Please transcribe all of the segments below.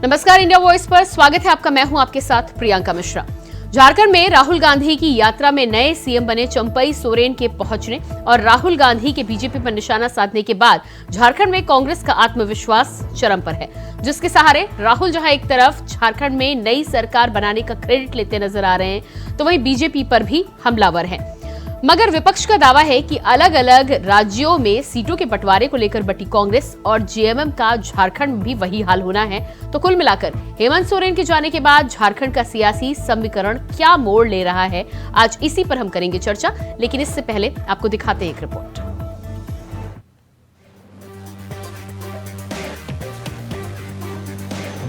नमस्कार, India voice पर स्वागत है आपका। मैं हूं आपके साथ प्रियंका मिश्रा। झारखंड में राहुल गांधी की यात्रा में नए सीएम बने चंपई सोरेन के पहुंचने और राहुल गांधी के बीजेपी पर निशाना साधने के बाद झारखंड में कांग्रेस का आत्मविश्वास चरम पर है, जिसके सहारे राहुल जहां एक तरफ झारखंड में नई सरकार बनाने का क्रेडिट लेते नजर आ रहे हैं, तो वहीं बीजेपी पर भी हमलावर हैं। मगर विपक्ष का दावा है कि अलग अलग राज्यों में सीटों के बंटवारे को लेकर बटी कांग्रेस और जेएमएम का झारखंड में भी वही हाल होना है। तो कुल मिलाकर हेमंत सोरेन के जाने के बाद झारखंड का सियासी समीकरण क्या मोड़ ले रहा है, आज इसी पर हम करेंगे चर्चा। लेकिन इससे पहले आपको दिखाते हैं एक रिपोर्ट।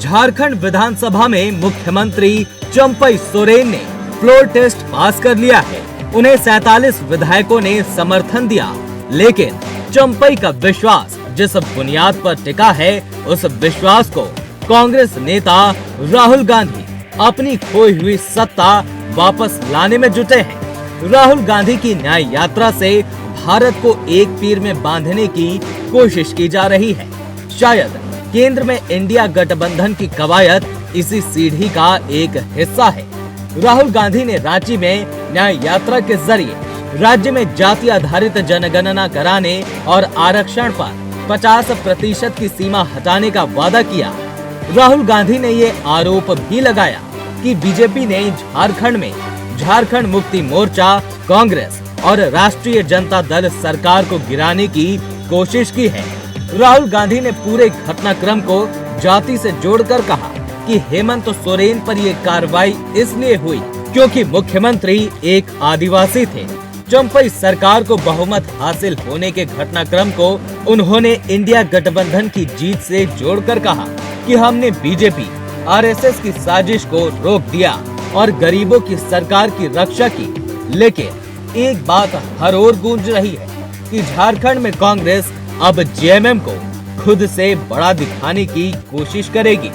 झारखंड विधानसभा में मुख्यमंत्री चंपई सोरेन ने फ्लोर टेस्ट पास कर लिया है। उन्हें 47 विधायकों ने समर्थन दिया, लेकिन चंपई का विश्वास जिस बुनियाद पर टिका है, उस विश्वास को कांग्रेस नेता राहुल गांधी अपनी खोई हुई सत्ता वापस लाने में जुटे हैं। राहुल गांधी की न्याय यात्रा से भारत को एक तीर में बांधने की कोशिश की जा रही है। शायद केंद्र में इंडिया गठबंधन की कवायद इसी सीढ़ी का एक हिस्सा है। राहुल गांधी ने रांची में न्याय यात्रा के जरिए राज्य में जाति आधारित जनगणना कराने और आरक्षण पर 50% की सीमा हटाने का वादा किया। राहुल गांधी ने ये आरोप भी लगाया कि बीजेपी ने झारखंड में झारखंड मुक्ति मोर्चा, कांग्रेस और राष्ट्रीय जनता दल सरकार को गिराने की कोशिश की है। राहुल गांधी ने पूरे घटनाक्रम को जाति से जोड़कर कहा कि हेमंत सोरेन पर ये कार्रवाई इसलिए हुई क्योंकि मुख्यमंत्री एक आदिवासी थे। चंपई सरकार को बहुमत हासिल होने के घटनाक्रम को उन्होंने इंडिया गठबंधन की जीत से जोड़कर कहा कि हमने बीजेपी आरएसएस की साजिश को रोक दिया और गरीबों की सरकार की रक्षा की। लेकिन एक बात हर ओर गूंज रही है कि झारखंड में कांग्रेस अब जेएमएम को खुद से बड़ा दिखाने की कोशिश करेगी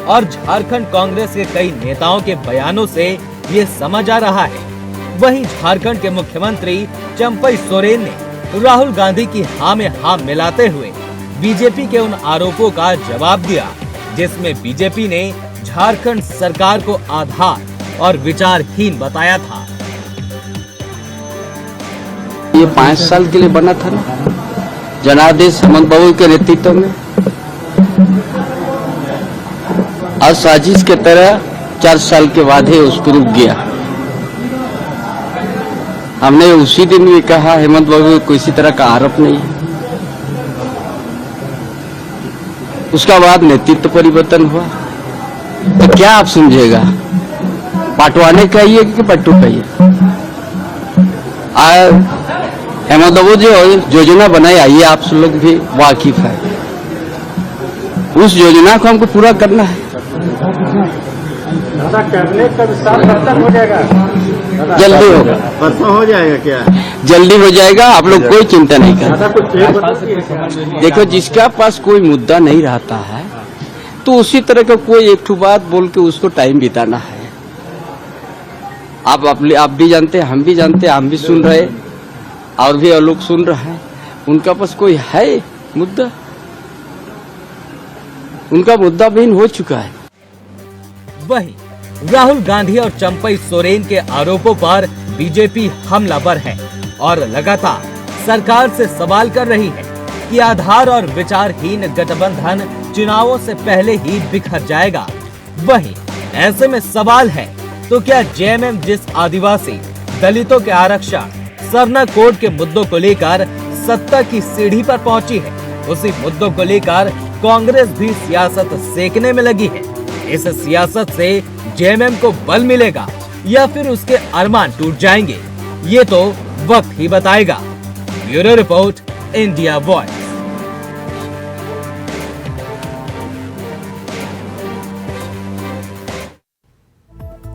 और झारखंड कांग्रेस के कई नेताओं के बयानों से ये समझ आ रहा है। वहीं झारखंड के मुख्यमंत्री चंपई सोरेन ने राहुल गांधी की हाँ में हाँ मिलाते हुए बीजेपी के उन आरोपों का जवाब दिया जिसमें बीजेपी ने झारखंड सरकार को आधार और विचारहीन बताया था। ये 5 साल के लिए बना था ना, जनादेश हेमंत बाबू के नेतृत्व में, और साजिश के तरह 4 साल के बाद ही उसको रुक गया। हमने उसी दिन भी कहा हेमंत बाबू को किसी तरह का आरोप नहीं है। उसका बाद नेतृत्व परिवर्तन हुआ, तो क्या आप समझेगा, पाटवाने का ही है कि पट्टू का ही है? हेमंत बाबू जो योजना बनाई, आइए आप लोग भी वाकिफ है, उस योजना को हमको पूरा करना है। करने का कब तक हो जाएगा? जल्दी होगा, परसों हो जाएगा क्या? जल्दी हो जाएगा, आप लोग कोई चिंता नहीं करें। देखो, जिसका पास कोई मुद्दा नहीं रहता है तो उसी तरह का कोई एक ठो बात बोल के उसको टाइम बिताना है। आप भी जानते हैं, हम भी जानते हैं, हम भी सुन रहे और भी लोग सुन रहे हैं। उनका पास कोई है मुद्दा, उनका मुद्दा विहीन हो चुका है। वहीं राहुल गांधी और चंपई सोरेन के आरोपों पर बीजेपी हमलावर है और लगातार सरकार से सवाल कर रही है कि आधार और विचारहीन गठबंधन चुनावों से पहले ही बिखर जाएगा। वहीं ऐसे में सवाल है, तो क्या जेएमएम जिस आदिवासी, दलितों के आरक्षण, सरना कोड के मुद्दों को लेकर सत्ता की सीढ़ी पर पहुंची है, उसी मुद्दों को लेकर कांग्रेस भी सियासत सेकने में लगी है। इस सियासत से जेएमएम को बल मिलेगा या फिर उसके अरमान टूट जाएंगे, ये तो वक्त ही बताएगा। Bureau report, India voice.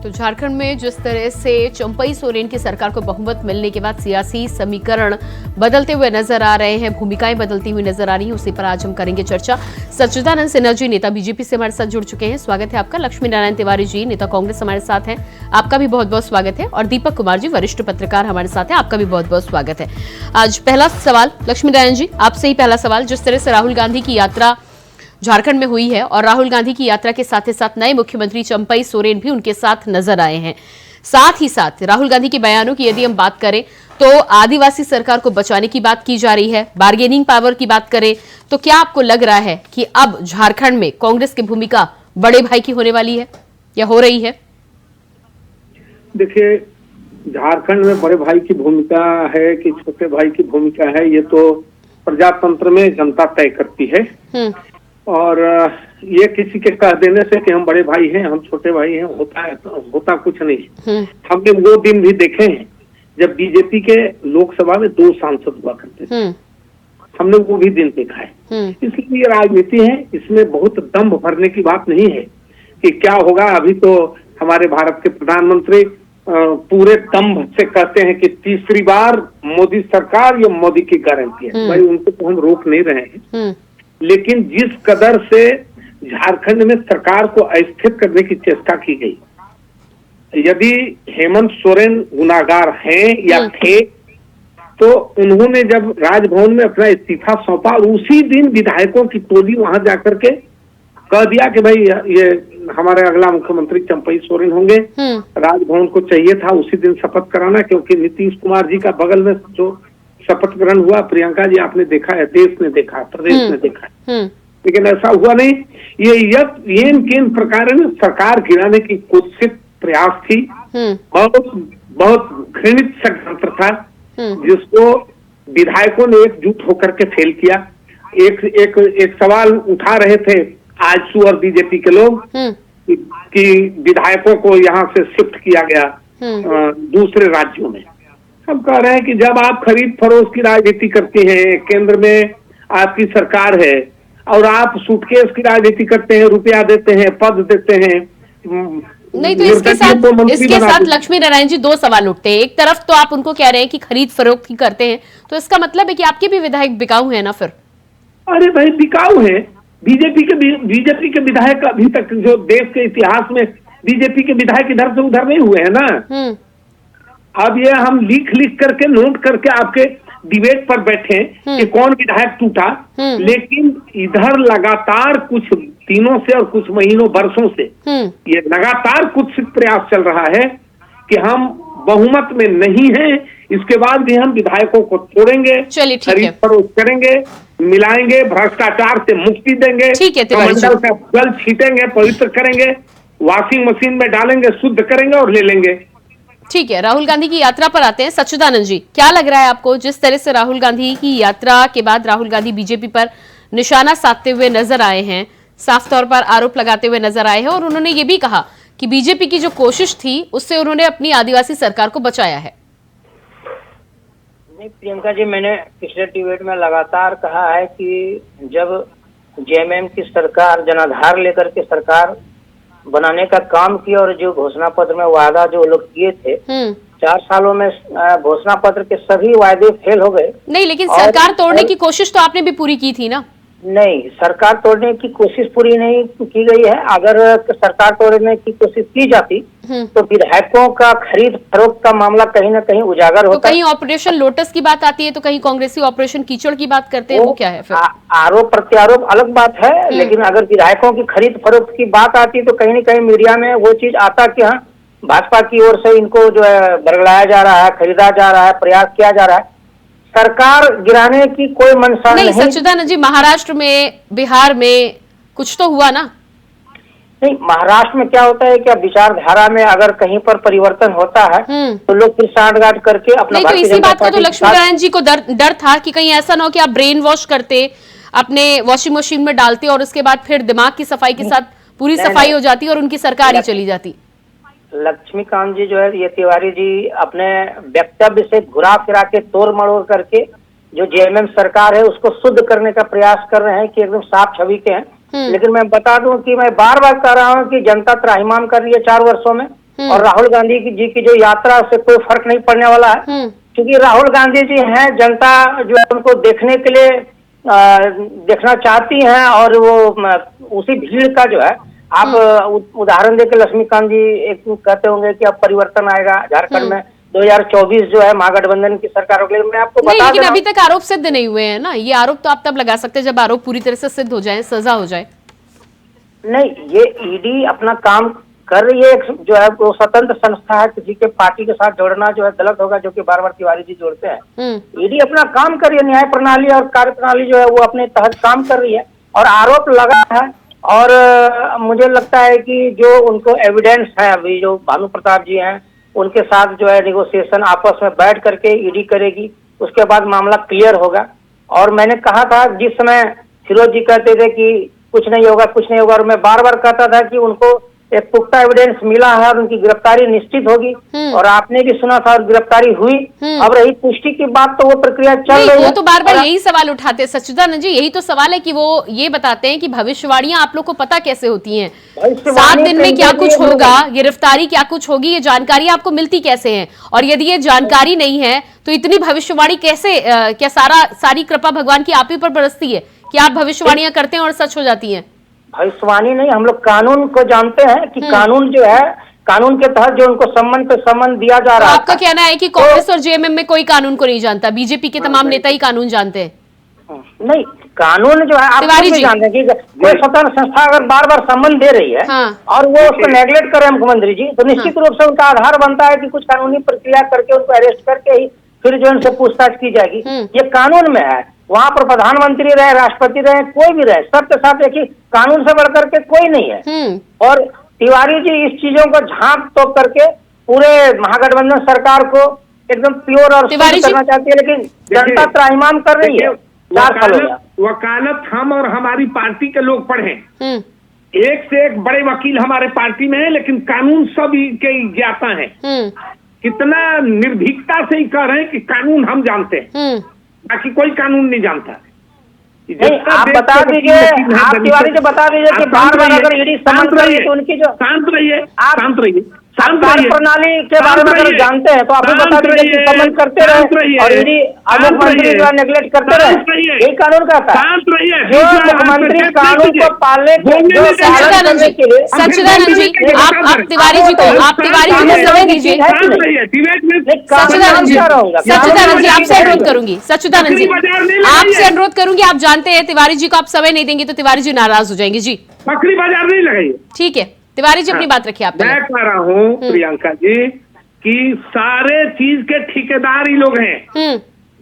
तो झारखंड में जिस तरह से चंपई सोरेन की सरकार को बहुमत मिलने के बाद सियासी समीकरण बदलते हुए नजर आ रहे हैं, भूमिकाएं बदलती हुई नजर आ रही हैं, उसी पर आज हम करेंगे चर्चा। सच्चिदानंद सिन्हा जी, नेता बीजेपी से हमारे साथ जुड़ चुके हैं, स्वागत है आपका। लक्ष्मी नारायण तिवारी जी, नेता कांग्रेस, हमारे साथ हैं, आपका भी बहुत बहुत स्वागत है। और दीपक कुमार जी, वरिष्ठ पत्रकार, हमारे साथ हैं, आपका भी बहुत बहुत स्वागत है। आज पहला सवाल लक्ष्मी नारायण जी आपसे ही, पहला सवाल, जिस तरह से राहुल गांधी की यात्रा झारखंड में हुई है और राहुल गांधी की यात्रा के साथ ही साथ नए मुख्यमंत्री चंपई सोरेन भी उनके साथ नजर आए हैं। साथ ही साथ राहुल गांधी के बयानों की यदि हम बात करें तो आदिवासी सरकार को बचाने की बात की जा रही है, बार्गेनिंग पावर की बात करें तो क्या आपको लग रहा है कि अब झारखंड में कांग्रेस की भूमिका बड़े भाई की होने वाली है या हो रही है? देखिए, झारखंड में बड़े भाई की भूमिका है कि छोटे भाई की भूमिका है, ये तो प्रजातंत्र में जनता तय करती है। और ये किसी के कह देने से कि हम बड़े भाई हैं, हम छोटे भाई हैं, होता कुछ नहीं। हमने वो दिन भी देखे हैं जब बीजेपी के लोकसभा में 2 सांसद हुआ करते थे, हमने वो भी दिन देखा है। इसलिए ये राजनीति है, इसमें बहुत दम्भ भरने की बात नहीं है कि क्या होगा। अभी तो हमारे भारत के प्रधानमंत्री पूरे दम्भ से कहते हैं कि तीसरी बार मोदी सरकार, ये मोदी की गारंटी है। भाई उनको तो हम रोक नहीं रहे हैं, लेकिन जिस कदर से झारखंड में सरकार को अस्थिर करने की चेष्टा की गई, यदि हेमंत सोरेन गुनाहगार हैं या थे, तो उन्होंने जब राजभवन में अपना इस्तीफा सौंपा, उसी दिन विधायकों की टोली वहां जाकर के कह दिया कि भाई ये हमारे अगला मुख्यमंत्री चंपई सोरेन होंगे। राजभवन को चाहिए था उसी दिन शपथ कराना, क्योंकि नीतीश कुमार जी का बगल में जो शपथ ग्रहण हुआ, प्रियंका जी आपने देखा है, देश ने देखा है, प्रदेश ने देखा है, लेकिन ऐसा हुआ नहीं। ये किन प्रकार में सरकार गिराने की कोशिश प्रयास थी, बहुत घृणित षड्यंत्र था, जिसको विधायकों ने एकजुट होकर के फेल किया। एक सवाल उठा रहे थे आजसू और बीजेपी के लोग कि विधायकों को यहाँ से शिफ्ट किया गया दूसरे राज्यों में। हम कह रहे हैं कि जब आप खरीद फरोख्त की राजनीति करती हैं, केंद्र में आपकी सरकार है और आप सूटकेस की राजनीति करते हैं, रुपया देते हैं, पद देते हैं, नहीं तो इसके साथ लक्ष्मी नारायण जी 2 सवाल उठते हैं। एक तरफ तो आप उनको कह रहे हैं कि खरीद फरोख्त की करते हैं, तो इसका मतलब है कि आपके भी विधायक बिकाऊ है ना फिर? अरे भाई बिकाऊ है, बीजेपी के विधायक अभी तक जो देश के इतिहास में बीजेपी के विधायक इधर से उधर नहीं हुए हैं ना। अब ये हम लिख करके नोट करके आपके डिबेट पर बैठे कि कौन विधायक टूटा, लेकिन इधर लगातार कुछ दिनों से और कुछ महीनों वर्षों से ये लगातार कुछ प्रयास चल रहा है कि हम बहुमत में नहीं हैं, इसके बाद भी हम विधायकों को तोड़ेंगे, खरीद फरोख्त करेंगे, मिलाएंगे, भ्रष्टाचार से मुक्ति देंगे, कमंडल का जल छीटेंगे, पवित्र करेंगे, वॉशिंग मशीन में डालेंगे, शुद्ध करेंगे और ले लेंगे। ठीक है, राहुल गांधी की यात्रा पर आते हैं। सच्चिदानंद जी, क्या लग रहा है आपको, जिस तरह से राहुल गांधी की यात्रा के बाद राहुल गांधी बीजेपी पर निशाना साधते हुए नजर आए हैं, साफ तौर पर आरोप लगाते हुए नजर आए हैं, और उन्होंने ये भी कहा कि बीजेपी की जो कोशिश थी उससे उन्होंने अपनी आदिवासी सरकार को बचाया है? नहीं प्रियंका जी, मैंने पिछले डिबेट में लगातार कहा है कि जब जेएमएम की सरकार जनाधार लेकर के सरकार बनाने का काम किया और जो घोषणा पत्र में वादा जो लोग किए थे 4 सालों में घोषणा पत्र के सभी वायदे फेल हो गए। नहीं, लेकिन सरकार तोड़ने की कोशिश तो आपने भी पूरी की थी ना? नहीं, सरकार तोड़ने की कोशिश पूरी नहीं की गई है। अगर सरकार तोड़ने की कोशिश की जाती तो विधायकों का खरीद फरोख्त का मामला कहीं ना कहीं उजागर होता। तो कहीं ऑपरेशन लोटस की बात आती है तो कहीं कांग्रेसी ऑपरेशन कीचड़ की बात करते हैं, वो क्या है फिर? आरोप प्रत्यारोप अलग बात है, लेकिन अगर विधायकों की खरीद फरोख्त की बात आती तो कहीं न कहीं मीडिया में वो चीज आता कि हाँ भाजपा की ओर से इनको जो है बरगलाया जा रहा है, खरीदा जा रहा है, प्रयास किया जा रहा है। सरकार गिराने की कोई मंशा नहीं। सच्चिदानंद जी, महाराष्ट्र में, बिहार में कुछ तो हुआ ना? नहीं, महाराष्ट्र में क्या होता है कि विचारधारा में अगर कहीं पर परिवर्तन होता है तो लोग फिर सांठगांठ करके अपना। नहीं, तो इसी बात का तो लक्ष्मी नारायण जी को डर था कि कहीं ऐसा ना हो कि आप ब्रेन वॉश करते, अपने वॉशिंग मशीन में डालते और उसके बाद फिर दिमाग की सफाई के साथ पूरी सफाई हो जाती और उनकी सरकार ही चली जाती। लक्ष्मीकांत जी जो है, ये तिवारी जी अपने वक्तव्य से घुरा फिरा के तोड़ मड़ोड़ करके जो जेएमएम सरकार है उसको शुद्ध करने का प्रयास कर रहे हैं कि एकदम साफ छवि के हैं। लेकिन मैं बता दूं कि मैं बार बार कह रहा हूं कि जनता त्राहिमाम कर रही है 4 वर्षों में, और राहुल गांधी जी की जो यात्रा से कोई फर्क नहीं पड़ने वाला है, क्योंकि राहुल गांधी जी हैं, जनता जो है उनको देखने के लिए देखना चाहती है, और वो उसी भीड़ का जो है आप उदाहरण देके लक्ष्मीकांत जी एक कहते होंगे कि अब परिवर्तन आएगा झारखंड में 2024 जो है महागठबंधन की सरकार होगी। मैं आपको नहीं, बता लेकिन देना अभी तक आरोप सिद्ध नहीं हुए हैं ना। ये आरोप तो आप तब लगा सकते हैं जब आरोप पूरी तरह से सिद्ध हो जाए, सजा हो जाए। नहीं, ये ईडी अपना काम कर रही है। एक जो है वो स्वतंत्र संस्था है, किसी के पार्टी के साथ जोड़ना जो है गलत होगा, जो कि बार बार तिवारी जी जोड़ते हैं। ईडी अपना काम कर रही है, न्याय प्रणाली और कार्य प्रणाली जो है वो अपने तहत काम कर रही है और आरोप लगा है। और मुझे लगता है कि जो उनको एविडेंस है, अभी जो भानु प्रताप जी हैं उनके साथ जो है निगोशिएशन आपस में बैठ करके ईडी करेगी, उसके बाद मामला क्लियर होगा। और मैंने कहा था जिस समय फिरोज जी कहते थे कि कुछ नहीं होगा कुछ नहीं होगा, और मैं बार बार कहता था कि उनको एक पुख्ता एविडेंस मिला है और उनकी गिरफ्तारी निश्चित होगी, और आपने भी सुना था और गिरफ्तारी हुई। अब रही पुष्टि की बात, तो वो प्रक्रिया चल रही है। वो तो बार बार यही सवाल उठाते हैं सच्चिदानंद जी, यही तो सवाल है कि वो ये बताते हैं कि भविष्यवाणियां आप लोग को पता कैसे होती हैं, 7 दिन में क्या कुछ होगा, गिरफ्तारी क्या कुछ होगी, ये जानकारी आपको मिलती कैसे है? और यदि ये जानकारी नहीं है तो इतनी भविष्यवाणी कैसे, क्या सारी कृपा भगवान की आप ही पर बरसती है कि आप भविष्यवाणियां करते हैं और सच हो जाती हैं? भविष्यवाणी नहीं, हम लोग कानून को जानते हैं कि कानून जो है, कानून के तहत जो उनको सम्मान पे सम्मान दिया जा रहा है। आपका कहना है कि कांग्रेस और जेएमएम में कोई कानून को नहीं जानता, बीजेपी के तमाम नेता ही कानून जानते हैं? नहीं, कानून जो है आप तिवारी भी जी जानते हैं कि कोई स्वतंत्र संस्था अगर बार बार सम्मान दे रही है और वो उसको नेगलेक्ट करे मुख्यमंत्री जी, तो निश्चित रूप से उनका आधार बनता है कि कुछ कानूनी प्रक्रिया करके उनको अरेस्ट करके ही फिर जो उनसे पूछताछ की जाएगी। ये कानून में है। वहाँ पर प्रधानमंत्री रहे, राष्ट्रपति रहे, कोई भी रहे, सबके साथ देखिए कानून से बढ़कर के कोई नहीं है। और तिवारी जी इस चीजों को झांक तोप करके पूरे महागठबंधन सरकार को एकदम प्योर और शुद्ध करना चाहती है, लेकिन जनता त्राहिमाम कर रही है। वकालत हम और हमारी पार्टी के लोग पढ़े, एक से एक बड़े वकील हमारे पार्टी में है, लेकिन कानून सब के ज्ञाता है। कितना निर्भीकता से ही कह रहे हैं कि कानून हम जानते हैं, बाकी कोई कानून नहीं जानता। आप बता दीजिए, आप तिवारी जी बता दीजिए कि बार बार अगर ईडी सम्मान करेगी तो उनकी जो शांत रहिए, शांत रहिए, प्रणाली के बारे में अगर जानते हैं तो आप बता दीजिए कि सम्मान करते रहे और ईडी मुख्यमंत्री जो नेगलेक्ट करते रहे, यही कानून कहता है। शांत रहिए, जो मुख्यमंत्री कानून को पालने के लिए। सच्चिदानंद जी, आप तिवारी जी को समय दीजिए। सच्चिदानंद जी आपसे अनुरोध करूंगी, सच्चिदानंद जी आपसे अनुरोध करूंगी, आप जानते हैं तिवारी जी को आप समय नहीं देंगे तो तिवारी जी नाराज हो जाएंगे। जी बकरी बाजार नहीं लगाइए। ठीक है, तिवारी जी अपनी बात रखिए। आप मैं कह रहा हूँ प्रियंका जी कि सारे चीज के ठेकेदार ही लोग हैं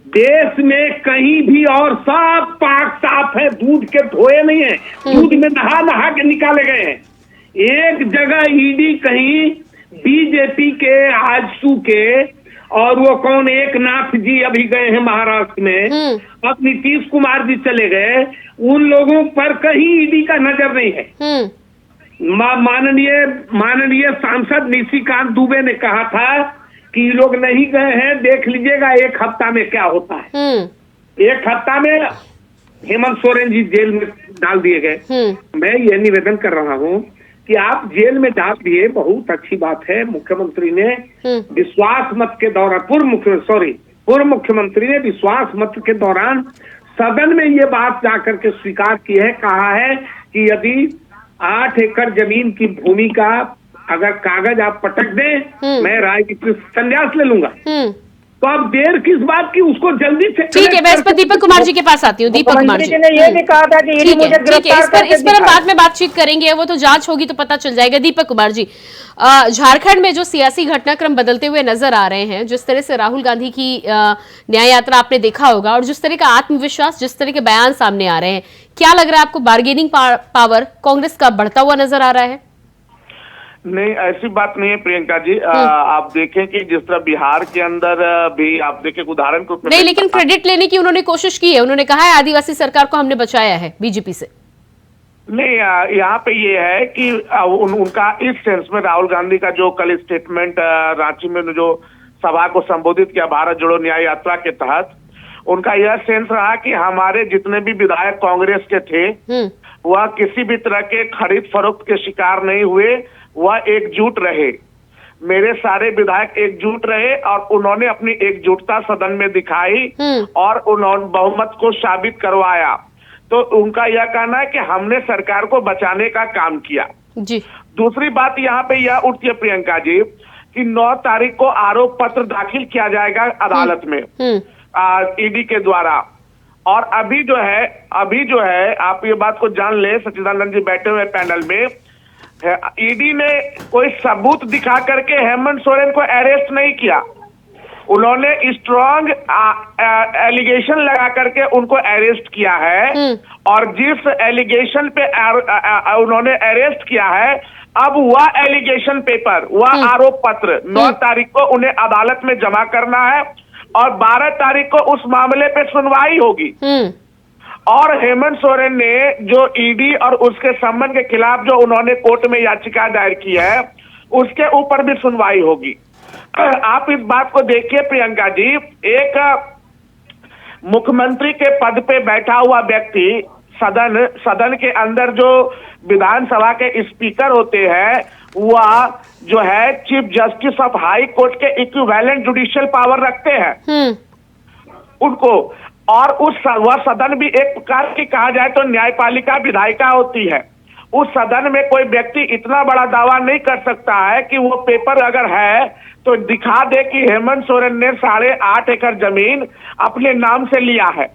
देश में, कहीं भी, और सब पाक साफ है, दूध के धोए नहीं है, दूध में नहा नहा के निकाले गए हैं। एक जगह ईडी कहीं बीजेपी के, आजसू के, और वो कौन एक नाथ जी अभी गए हैं महाराष्ट्र में, अब नीतीश कुमार जी चले गए, उन लोगों पर कहीं ईडी का नजर नहीं है। माननीय सांसद निशिकांत दुबे ने कहा था कि ये लोग नहीं गए हैं, देख लीजिएगा 1 हफ्ता में क्या होता है। 1 हफ्ता में हेमंत सोरेन जी जेल में डाल दिए गए। मैं ये निवेदन कर रहा हूँ कि आप जेल में डाल दिए, बहुत अच्छी बात है। मुख्यमंत्री ने विश्वास मत के दौरान, पूर्व मुख्यमंत्री ने विश्वास मत के दौरान सदन में ये बात जाकर के स्वीकार की है, कहा है कि यदि 8 एकड़ जमीन की भूमि का अगर कागज आप पटक दें, मैं राय की संन्यास ले लूंगा। तो अब देर किस बात की, उसको जल्दी से। ठीक है, मैं इस पर दीपक कुमार जी के पास आती हूँ। दीपक कुमार जी ने ये भी कहा था कि ठीक है, इस पर हम बाद में बातचीत करेंगे, वो तो जांच होगी तो पता चल जाएगा। दीपक कुमार जी, झारखंड में जो सियासी घटनाक्रम बदलते हुए नजर आ रहे हैं, जिस तरह से राहुल गांधी की न्याय यात्रा आपने देखा होगा, और जिस तरह का आत्मविश्वास, जिस तरह के बयान सामने आ रहे हैं, क्या लग रहा है आपको बार्गेनिंग पावर कांग्रेस का बढ़ता हुआ नजर आ रहा है? नहीं, ऐसी बात नहीं है प्रियंका जी। आप देखें कि जिस तरह बिहार के अंदर भी आप देखें उदाहरण को नहीं, लेकिन क्रेडिट लेने की उन्होंने कोशिश की है। उन्होंने कहा है आदिवासी सरकार को हमने बचाया है बीजेपी से। नहीं, यहाँ पे ये है कि उनका इस सेंस में राहुल गांधी का जो कल स्टेटमेंट रांची में जो सभा को संबोधित किया भारत जोड़ो न्याय यात्रा के तहत, उनका यह सेंस रहा कि हमारे जितने भी विधायक कांग्रेस के थे वह किसी भी तरह के खरीद फरोख्त के शिकार नहीं हुए, वह एकजुट रहे। मेरे सारे विधायक एकजुट रहे और उन्होंने अपनी एकजुटता सदन में दिखाई और उन्होंने बहुमत को साबित करवाया। तो उनका यह कहना है कि हमने सरकार को बचाने का काम किया जी। दूसरी बात यहाँ पे यह उठती है प्रियंका जी कि 9 तारीख को आरोप पत्र दाखिल किया जाएगा अदालत में ईडी के द्वारा। और अभी जो है आप ये बात को जान ले, सच्चिदानंद जी बैठे हुए पैनल में, ईडी ने कोई सबूत दिखा करके हेमंत सोरेन को अरेस्ट नहीं किया। उन्होंने स्ट्रॉन्ग एलिगेशन लगा करके उनको अरेस्ट किया है। और जिस एलिगेशन पे उन्होंने अरेस्ट किया है, अब वह एलिगेशन पेपर, वह आरोप पत्र 9 तारीख को उन्हें अदालत में जमा करना है और 12 तारीख को उस मामले पे सुनवाई होगी। और हेमंत सोरेन ने जो ईडी और उसके संबंध के खिलाफ जो उन्होंने कोर्ट में याचिका दायर की है, उसके ऊपर भी सुनवाई होगी। आप इस बात को देखिए प्रियंका जी, एक मुख्यमंत्री के पद पे बैठा हुआ व्यक्ति सदन के अंदर जो विधानसभा के स्पीकर होते हैं, वह जो है chief justice of high court के इक्विवेलेंट जुडिशियल पावर रखते हैं उनको। और वह सदन भी एक प्रकार की कहा जाए तो न्यायपालिका विधायिका होती है। उस सदन में कोई व्यक्ति इतना बड़ा दावा नहीं कर सकता है कि वो पेपर अगर है तो दिखा दे कि हेमंत सोरेन ने 8.5 एकड़ जमीन अपने नाम से लिया है।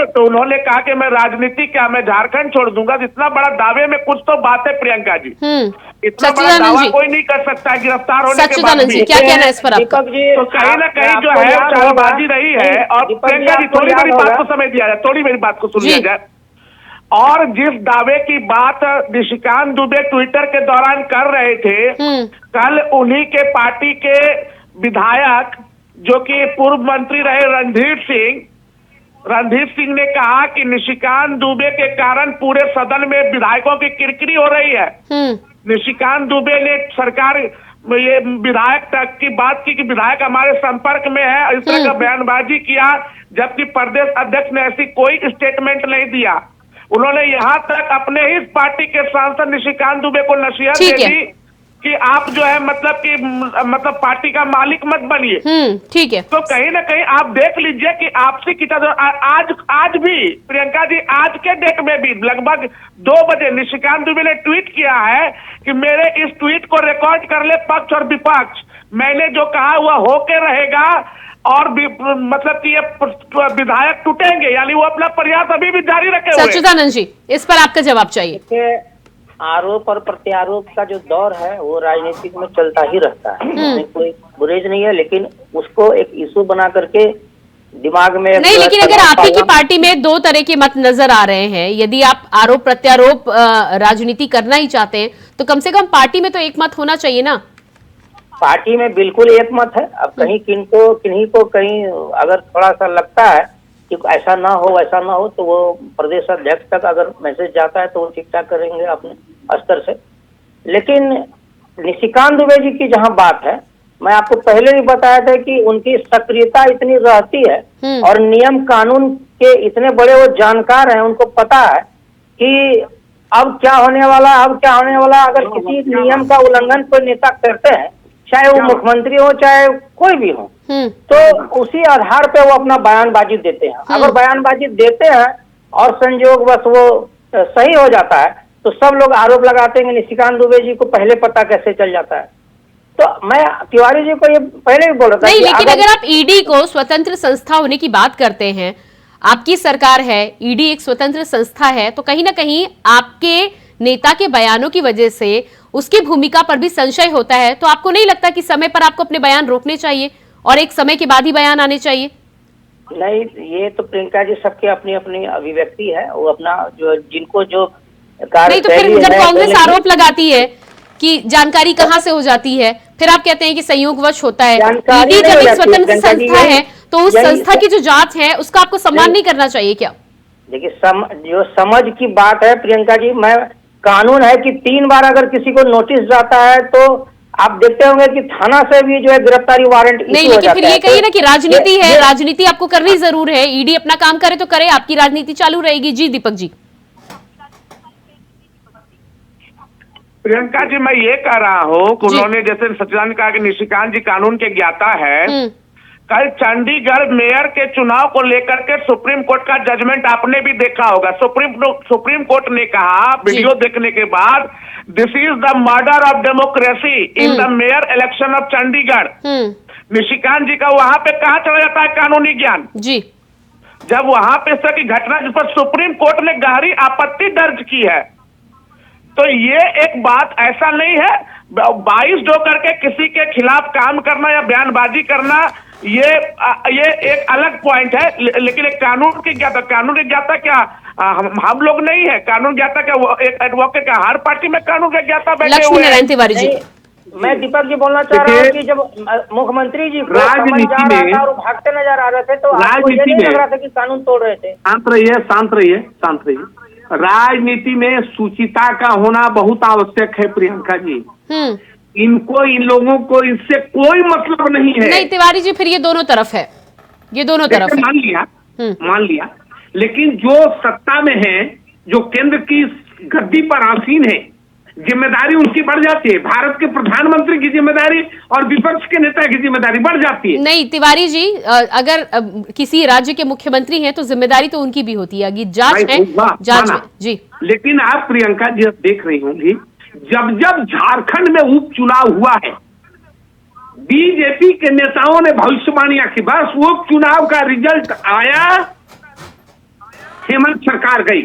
तो उन्होंने कहा कि मैं राजनीति क्या, मैं झारखंड छोड़ दूंगा। इतना बड़ा दावे में कुछ तो बात है प्रियंका जी, इतना बड़ा दावा कोई नहीं कर सकता गिरफ्तार होने के बाद भी। क्या कहना है इस पर आपका? तो कहीं ना कहीं जो है चालबाजी रही है। और प्रियंका जी थोड़ी मेरी बात को समय दिया जाए, थोड़ी मेरी बात को सुन लिया जाए। और जिस दावे की बात निशिकांत दुबे ट्विटर के दौरान कर रहे थे, कल उन्हीं के पार्टी के विधायक जो कि पूर्व मंत्री रहे रणधीर सिंह ने कहा कि निशिकांत दुबे के कारण पूरे सदन में विधायकों की किरकिरी हो रही है। निशिकांत दुबे ने सरकार ये विधायक तक की बात की कि विधायक हमारे संपर्क में है, इस तरह का बयानबाजी किया, जबकि प्रदेश अध्यक्ष ने ऐसी कोई स्टेटमेंट नहीं दिया। उन्होंने यहाँ तक अपने ही पार्टी के सांसद निशिकांत दुबे को नसीहत दे दी कि आप जो है मतलब पार्टी का मालिक मत बनिए। ठीक है। तो कहीं ना कहीं आप देख लीजिए कि आपसी की आज भी प्रियंका जी, आज के डेट में भी लगभग 2 बजे निशिकांत दुबे ने ट्वीट किया है कि मेरे इस ट्वीट को रिकॉर्ड कर ले पक्ष और विपक्ष, मैंने जो कहा वह होके रहेगा और मतलब कि ये विधायक टूटेंगे, यानी वो अपना प्रयास अभी भी जारी रखे हुए। सच्चिदानंद जी, इस पर आपका जवाब चाहिए। आरोप और प्रत्यारोप का जो दौर है वो राजनीतिक में चलता ही रहता है, उसमें कोई गुरेज नहीं है। लेकिन उसको एक इशू बना करके दिमाग में नहीं, लेकिन अगर आप ही की पार्टी में 2 तरह के मत नजर आ रहे हैं, यदि आप आरोप प्रत्यारोप राजनीति करना ही चाहते हैं तो कम से कम पार्टी में तो एक मत होना चाहिए ना। पार्टी में बिल्कुल एक मत है। अब कहीं किन्हीं को कहीं अगर थोड़ा सा लगता है कि ऐसा ना हो वैसा ना हो, तो वो प्रदेश अध्यक्ष तक अगर मैसेज जाता है तो वो ठीक ठाक करेंगे अपने स्तर से। लेकिन निशिकांत दुबे जी की जहां बात है, मैं आपको पहले भी बताया था कि उनकी सक्रियता इतनी रहती है और नियम कानून के इतने बड़े वो जानकार हैं, उनको पता है कि अब क्या होने वाला, अब क्या होने वाला। अगर किसी नियम का उल्लंघन कोई नेता करते हैं, चाहे वो मुख्यमंत्री हो चाहे कोई भी हो, तो उसी आधार पे वो अपना बयानबाजी देते हैं। अगर बयानबाजी देते हैं और संयोग बस वो सही हो जाता है तो सब लोग आरोप लगाते हैं निशिकांत दुबे जी को पहले पता कैसे चल जाता है। तो मैं तिवारी जी को ये पहले भी बोल रहा था नहीं, लेकिन अगर आप ईडी को स्वतंत्र संस्था होने की बात करते हैं, आपकी सरकार है, ईडी एक स्वतंत्र संस्था है, तो कहीं ना कहीं आपके नेता के बयानों की वजह से उसकी भूमिका पर भी संशय होता है। तो आपको नहीं लगता कि समय पर आपको अपने बयान रोकने चाहिए और एक समय के बाद ही बयान आने चाहिए? नहीं, ये तो प्रियंका जी सबकी अपनी अपनी अभिव्यक्ति है, वो अपना जो जिनको जो नहीं, तो फिर जब कांग्रेस आरोप लगाती है कि जानकारी कहां से हो जाती है, फिर आप कहते हैं कि संयोगवश होता है। ईडी जब एक स्वतंत्र संस्था है तो उस संस्था की जो जांच है उसका आपको सम्मान नहीं करना चाहिए क्या? देखिए, जो समझ की बात है प्रियंका जी, मैं कानून है कि 3 बार अगर किसी को नोटिस जाता है तो आप देखते होंगे कि थाना से भी जो है गिरफ्तारी वारंट नहीं, लेकिन फिर ये कहिए ना कि राजनीति है, राजनीति आपको करनी जरूर है। ईडी अपना काम करे तो करे, आपकी राजनीति चालू रहेगी। जी दीपक जी। प्रियंका जी, मैं ये कह रहा हूँ कि उन्होंने जैसे सच्चिदानंद कहा कि निशिकांत जी कानून के ज्ञाता है, कल चंडीगढ़ मेयर के चुनाव को लेकर के सुप्रीम कोर्ट का जजमेंट आपने भी देखा होगा। सुप्रीम कोर्ट ने कहा वीडियो देखने के बाद, this is the murder of democracy in the mayor election of Chandigarh. Nishikant ji का वहां पे कहाँ चला जाता है कानूनी ज्ञान जी, जब वहां पे इस तरह की घटना जिस पर सुप्रीम कोर्ट ने गहरी आपत्ति दर्ज की है। तो ये एक बात ऐसा नहीं है 22 जो करके किसी के खिलाफ काम करना या बयानबाजी करना, ये एक अलग पॉइंट है, लेकिन एक कानून की ज्ञाता, कानून ज्ञाता क्या हम लोग नहीं है? कानून ज्ञाता क्या एक एडवोकेट का हर पार्टी में कानून का ज्ञाता बैठे हुए हैं। तिवारी जी, मैं दीपक जी बोलना चाह रहा हूँ कि जब मुख्यमंत्री जी राजनीति में और भागते नजर आ रहे थे तो आपको ये नहीं लग रहा था कि कानून तोड़ रहे थे? शांत रहिए, शांत रहिए, शांत रहिए। राजनीति में शुचिता का होना बहुत आवश्यक है प्रियंका जी। इनको, इन लोगों को इससे कोई मतलब नहीं है। नहीं तिवारी जी, फिर ये दोनों तरफ है, ये दोनों तरफ है। मान लिया, लेकिन जो सत्ता में है, जो केंद्र की गद्दी पर आसीन है, जिम्मेदारी उनकी बढ़ जाती है। भारत के प्रधानमंत्री की जिम्मेदारी और विपक्ष के नेता की जिम्मेदारी बढ़ जाती है। नहीं तिवारी जी, अगर किसी राज्य के मुख्यमंत्री हैं तो जिम्मेदारी तो उनकी भी होती है, जांच है, जांच में जी। लेकिन आप प्रियंका जी देख रही होंगी, जब जब झारखंड में उपचुनाव हुआ है, बीजेपी के नेताओं ने भविष्यवाणियां की, बस वो चुनाव का रिजल्ट आया, हेमंत सरकार गई।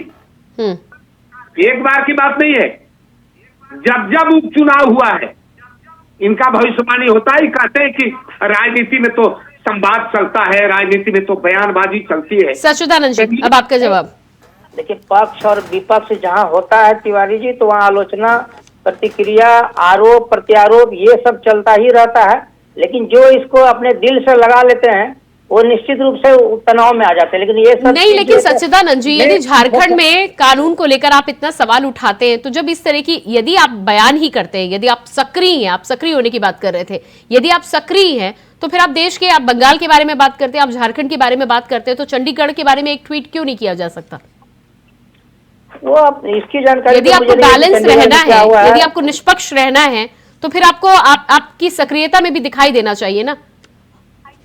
एक बार की बात नहीं है, जब जब उपचुनाव हुआ है इनका भविष्यवाणी होता ही। कहते हैं कि राजनीति में तो संवाद चलता है, राजनीति में तो बयानबाजी चलती है। सच्चिदानंद जी, अब आपका जवाब। देखिए, पक्ष और विपक्ष जहां होता है तिवारी जी, तो वहां आलोचना, प्रतिक्रिया, आरोप प्रत्यारोप ये सब चलता ही रहता है। लेकिन जो इसको अपने दिल से लगा लेते हैं वो निश्चित रूप से तनाव में आ जाते हैं। लेकिन ये सब नहीं, लेकिन सच्चिदानंद जी, यदि झारखंड में कानून को लेकर आप इतना सवाल उठाते हैं, तो जब इस तरह की, यदि आप बयान ही करते हैं, यदि आप सक्रिय हैं, आप सक्रिय होने की बात कर रहे थे, यदि आप सक्रिय हैं तो फिर आप देश के, आप बंगाल के बारे में बात करते हैं, आप झारखंड के बारे में बात करते हैं, तो चंडीगढ़ के बारे में एक ट्वीट क्यों नहीं किया जा सकता? वो आप इसकी जानकारी, यदि आपको बैलेंस रहना है, यदि आपको निष्पक्ष रहना है, तो फिर आपको आपकी सक्रियता में भी दिखाई देना चाहिए ना।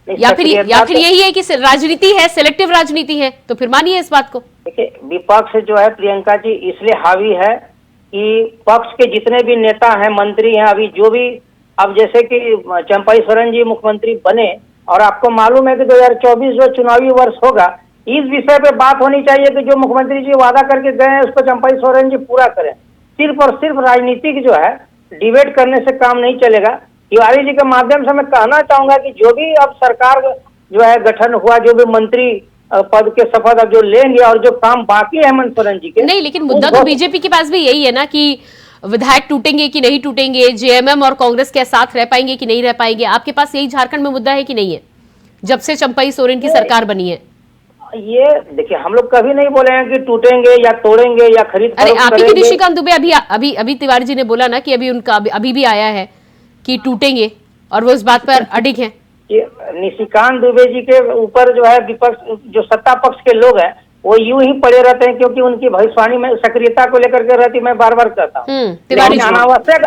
या फिर यही है कि राजनीति है, सिलेक्टिव राजनीति है, तो फिर मानिए इस बात को। देखिए, विपक्ष जो है प्रियंका जी इसलिए हावी है कि पक्ष के जितने भी नेता हैं, मंत्री हैं, अभी जो भी, अब जैसे कि चंपई सोरेन जी मुख्यमंत्री बने, और आपको मालूम है कि 2024 जो चुनावी वर्ष होगा, इस विषय पे बात होनी चाहिए कि जो मुख्यमंत्री जी वादा करके गए हैं उसको चंपई सोरेन जी पूरा करें। सिर्फ और सिर्फ राजनीतिक जो है डिबेट करने से काम नहीं चलेगा। तिवारी जी के माध्यम से मैं कहना चाहूंगा कि जो भी अब सरकार जो है गठन हुआ, जो भी मंत्री पद के शपथ अब जो लेंगे और जो काम बाकी है हेमंत सोरेन जी के, नहीं, लेकिन मुद्दा तो बीजेपी के पास भी यही है ना कि विधायक टूटेंगे कि नहीं टूटेंगे, जेएमएम और कांग्रेस के साथ रह पाएंगे कि नहीं रह पाएंगे। आपके पास यही झारखंड में मुद्दा है कि नहीं है, जब से चंपई सोरेन की सरकार बनी है? ये देखिए, हम लोग कभी नहीं बोले हैं कि टूटेंगे या तोड़ेंगे या खरीद। अरे आप ही निशिकांत दुबे अभी तिवारी जी ने बोला ना कि अभी उनका अभी भी आया है कि टूटेंगे, और वो इस बात पर अडिग हैं। निशिकांत दुबे जी के ऊपर जो है विपक्ष, जो सत्ता पक्ष के लोग हैं, वो यूं ही पड़े रहते हैं, क्योंकि उनकी भविष्यवाणी में सक्रियता को लेकर के रहती, मैं बार बार कहता हूँ।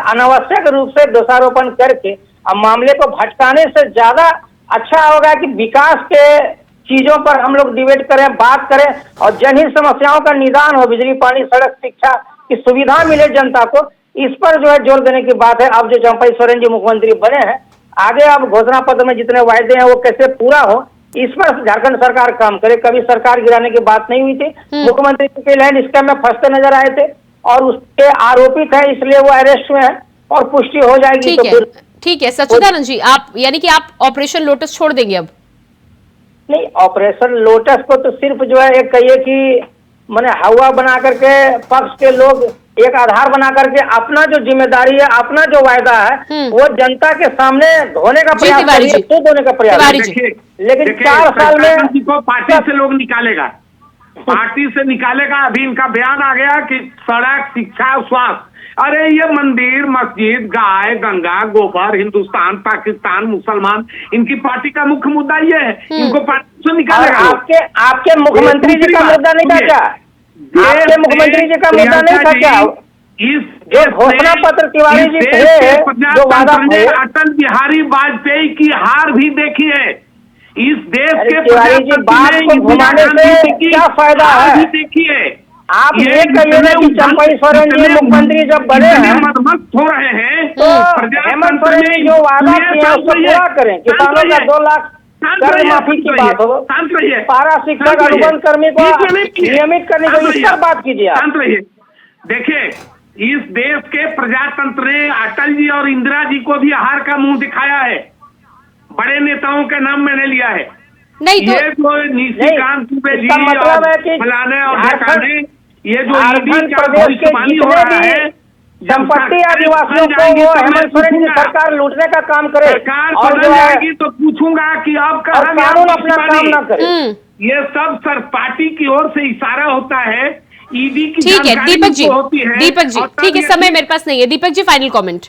अनावश्यक रूप से दोषारोपण करके अब मामले को भटकाने से ज्यादा अच्छा होगा कि विकास के चीजों पर हम लोग डिबेट करें, बात करें, और जनहित समस्याओं का निदान हो, बिजली, पानी, सड़क, शिक्षा की सुविधा मिले जनता को, इस पर जो है जोर देने की बात है। अब जो चंपई सोरेन जी मुख्यमंत्री बने हैं, आगे अब घोषणा पत्र में जितने वायदे हैं वो कैसे पूरा हो, इस पर झारखंड सरकार काम करे। कभी सरकार गिराने की बात नहीं हुई थी। मुख्यमंत्री के लैंड स्कैम में फंसते नजर आए थे और उसके आरोपित है, इसलिए वो अरेस्ट में है और पुष्टि हो जाएगी। ठीक है सच्चिदानंद जी, आप यानी कि आप ऑपरेशन लोटस छोड़ देंगे अब? नहीं, ऑपरेशन लोटस को तो सिर्फ जो है एक कहिए कि मैंने हवा बना करके पक्ष के लोग एक आधार बना करके अपना जो जिम्मेदारी है, अपना जो वायदा है, वो जनता के सामने धोने का प्रयास करिए, तो धोने का प्रयास। लेकिन 4 साल में पार्टी से लोग निकालेगा, पार्टी से निकालेगा। अभी इनका बयान आ गया कि सड़क, शिक्षा, स्वास्थ्य, अरे ये मंदिर, मस्जिद, गाय, गंगा, गोबर, हिंदुस्तान, पाकिस्तान, मुसलमान, इनकी पार्टी का मुख्य मुद्दा ये है। इनको पार्टी से निकालेगा। आपके मुख्यमंत्री जी का मुद्दा नहीं था क्या? आपके मुख्यमंत्री जी का मुद्दा नहीं था क्या? इस जो घोषणा पत्र तिवारी जी थे, जो वादा थे, अटल बिहारी वाजपेयी की हार भी देखी है। इस देश अरे के तिवारी जी, बात को इंदिरा घुमाने गांधी से जी की क्या फायदा है? अभी देखिए, आप ये कहिए ना कि चंपई सोरेन जी मुख्यमंत्री जब बने हैं मदमस्त हो रहे हैं तो हेमंत सोरेन जी जो वादा किया उसको पूरा करें। किसानों का 2 लाख कर्ज माफी की बात हो, पारा शिक्षक अनुबंध कर्मी को नियमित करने को, इस पर बात कीजिए आप। शांत रहिए। देखिए, इस देश के प्रजातंत्र ने अटल जी और इंदिरा जी को भी हार का मुंह दिखाया है। बड़े नेताओं के नाम मैंने लिया है। नहीं तो ये जो निशिकांत दुबे जी मतलब है कि फलाने और ढकाने, ये जो झारखंड प्रदेश के जितने भी संपत्ति आदिवासियों को वो हेमंत सोरेन की सरकार लूटने का काम करे और जो है तो पूछूंगा कि अब कानून अपना काम ना करे। ये सब सर पार्टी की ओर से इशारा होता है, ईडी की ठीक है जानकारी दीपक जी, होती है। दीपक जी ठीक है, समय मेरे पास नहीं है। Deepak ji final comment.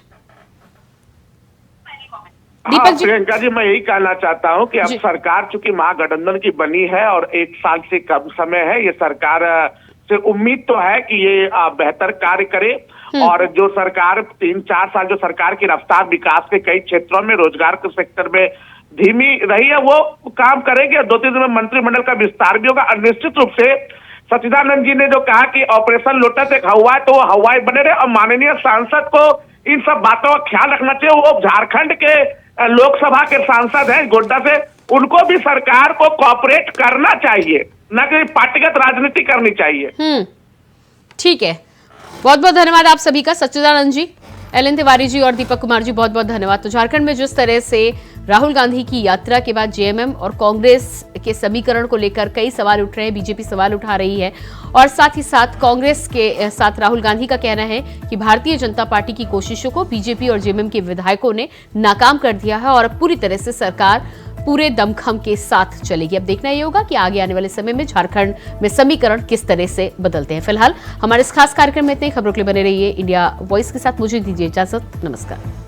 दीपक जी, प्रियंका जी, मैं यही कहना चाहता हूं कि अब जी। सरकार चूंकि महागठबंधन की बनी है और 1 साल से कम समय है, ये सरकार से उम्मीद तो है कि ये बेहतर कार्य करे। और जो सरकार 3-4 साल जो सरकार की रफ्तार विकास के कई क्षेत्रों में, रोजगार के सेक्टर में धीमी रही है, वो काम करेगी। 2-3 दिन में मंत्रिमंडल का विस्तार भी होगा। और निश्चित रूप से सच्चिदानंद जी ने जो कहा कि ऑपरेशन लोटस एक हवा है, तो वो हवाई बने रहे। और माननीय सांसद को इन सब बातों का ख्याल रखना चाहिए। वो झारखंड के लोकसभा के सांसद हैं गोड्डा से, उनको भी सरकार को कोऑपरेट करना चाहिए, न कि पार्टीगत राजनीति करनी चाहिए। ठीक है, बहुत बहुत धन्यवाद आप सभी का। सच्चिदानंद जी, एल एन तिवारी जी और दीपक कुमार जी, बहुत बहुत धन्यवाद। तो झारखंड में जिस तरह से राहुल गांधी की यात्रा के बाद जेएमएम और कांग्रेस के समीकरण को लेकर कई सवाल उठ रहे हैं, बीजेपी सवाल उठा रही है, और साथ ही साथ कांग्रेस के साथ राहुल गांधी का कहना है कि भारतीय जनता पार्टी की कोशिशों को बीजेपी और जेएमएम के विधायकों ने नाकाम कर दिया है और अब पूरी तरह से सरकार पूरे दमखम के साथ चलेगी। अब देखना ये होगा कि आगे आने वाले समय में झारखंड में समीकरण किस तरह से बदलते हैं। फिलहाल हमारे इस खास कार्यक्रम में इतने खबरों के लिए बने रहिए इंडिया वॉइस के साथ। मुझे दीजिए इजाजत, नमस्कार।